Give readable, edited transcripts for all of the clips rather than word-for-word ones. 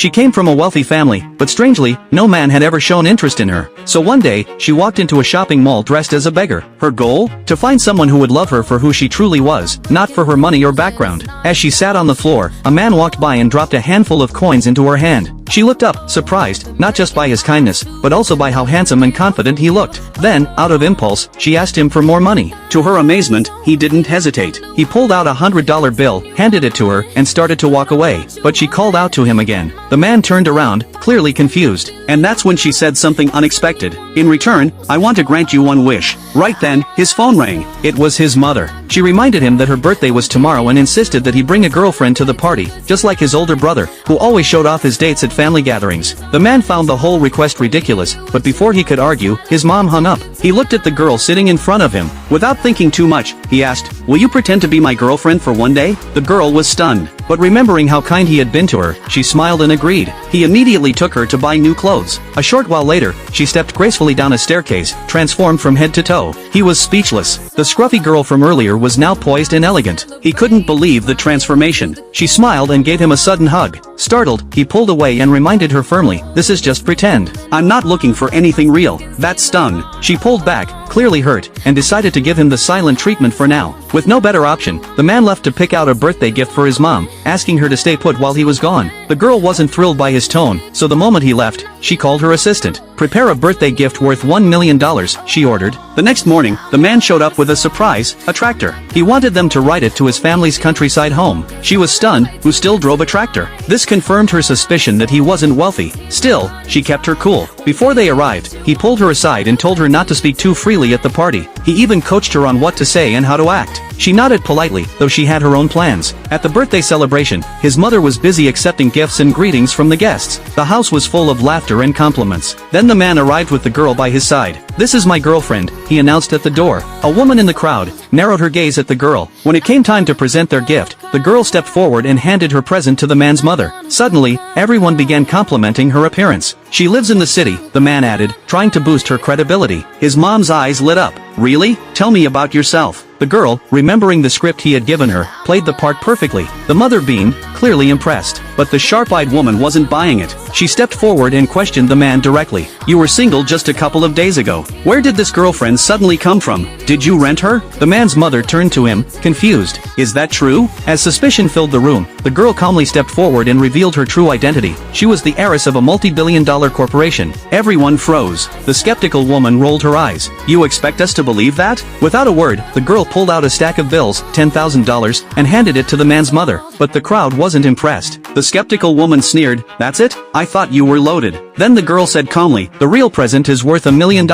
She came from a wealthy family, but strangely, no man had ever shown interest in her. So one day, she walked into a shopping mall dressed as a beggar. Her goal? To find someone who would love her for who she truly was, not for her money or background. As she sat on the floor, a man walked by and dropped a handful of coins into her hand. She looked up, surprised, not just by his kindness, but also by how handsome and confident he looked. Then, out of impulse, she asked him for more money. To her amazement, he didn't hesitate. He pulled out a $100 bill, handed it to her, and started to walk away. But she called out to him again. The man turned around, clearly confused. And that's when she said something unexpected. In return, I want to grant you one wish. Right then, his phone rang. It was his mother. She reminded him that her birthday was tomorrow and insisted that he bring a girlfriend to the party, just like his older brother, who always showed off his dates at family gatherings. The man found the whole request ridiculous, but before he could argue, his mom hung up. He looked at the girl sitting in front of him. Without thinking too much, he asked, "Will you pretend to be my girlfriend for one day?" The girl was stunned. But remembering how kind he had been to her, she smiled and agreed. He immediately took her to buy new clothes. A short while later, she stepped gracefully down a staircase, transformed from head to toe. He was speechless. The scruffy girl from earlier was now poised and elegant. He couldn't believe the transformation. She smiled and gave him a sudden hug. Startled, he pulled away and reminded her firmly, "This is just pretend. I'm not looking for anything real." That stung. She pulled back, clearly hurt, and decided to give him the silent treatment for now. With no better option, the man left to pick out a birthday gift for his mom, asking her to stay put while he was gone. The girl wasn't thrilled by his tone, so the moment he left, she called her assistant. "Prepare a birthday gift worth $1 million, she ordered. The next morning, the man showed up with a surprise, a tractor. He wanted them to ride it to his family's countryside home. She was stunned, who still drove a tractor. This confirmed her suspicion that he wasn't wealthy. Still, she kept her cool. Before they arrived, he pulled her aside and told her not to speak too freely at the party. He even coached her on what to say and how to act. She nodded politely, though she had her own plans. At the birthday celebration, his mother was busy accepting gifts and greetings from the guests. The house was full of laughter and compliments. Then the man arrived with the girl by his side. "This is my girlfriend," he announced at the door. A woman in the crowd narrowed her gaze at the girl. When it came time to present their gift, the girl stepped forward and handed her present to the man's mother. Suddenly, everyone began complimenting her appearance. "She lives in the city," the man added, trying to boost her credibility. His mom's eyes lit up. "Really? Tell me about yourself." The girl, remembering the script he had given her, played the part perfectly. The mother beamed, clearly impressed. But the sharp-eyed woman wasn't buying it. She stepped forward and questioned the man directly. "You were single just a couple of days ago. Where did this girlfriend suddenly come from? Did you rent her?" The man's mother turned to him, confused. "Is that true?" As suspicion filled the room, the girl calmly stepped forward and revealed her true identity. She was the heiress of a multi-billion-dollar corporation. Everyone froze. The skeptical woman rolled her eyes. "You expect us to believe that?" Without a word, the girl pulled out a stack of bills, $10,000, and handed it to the man's mother. But the crowd wasn't impressed. The skeptical woman sneered, "That's it? I thought you were loaded." Then the girl said calmly, "The real present is worth $1 million.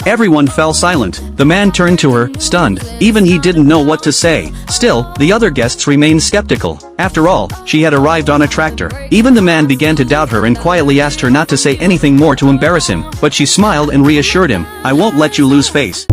Everyone fell silent. The man turned to her, stunned. Even he didn't know what to say. Still, the other guests remained skeptical. After all, she had arrived on a tractor. Even the man began to doubt her and quietly asked her not to say anything more to embarrass him. But she smiled and reassured him, "I won't let you lose face."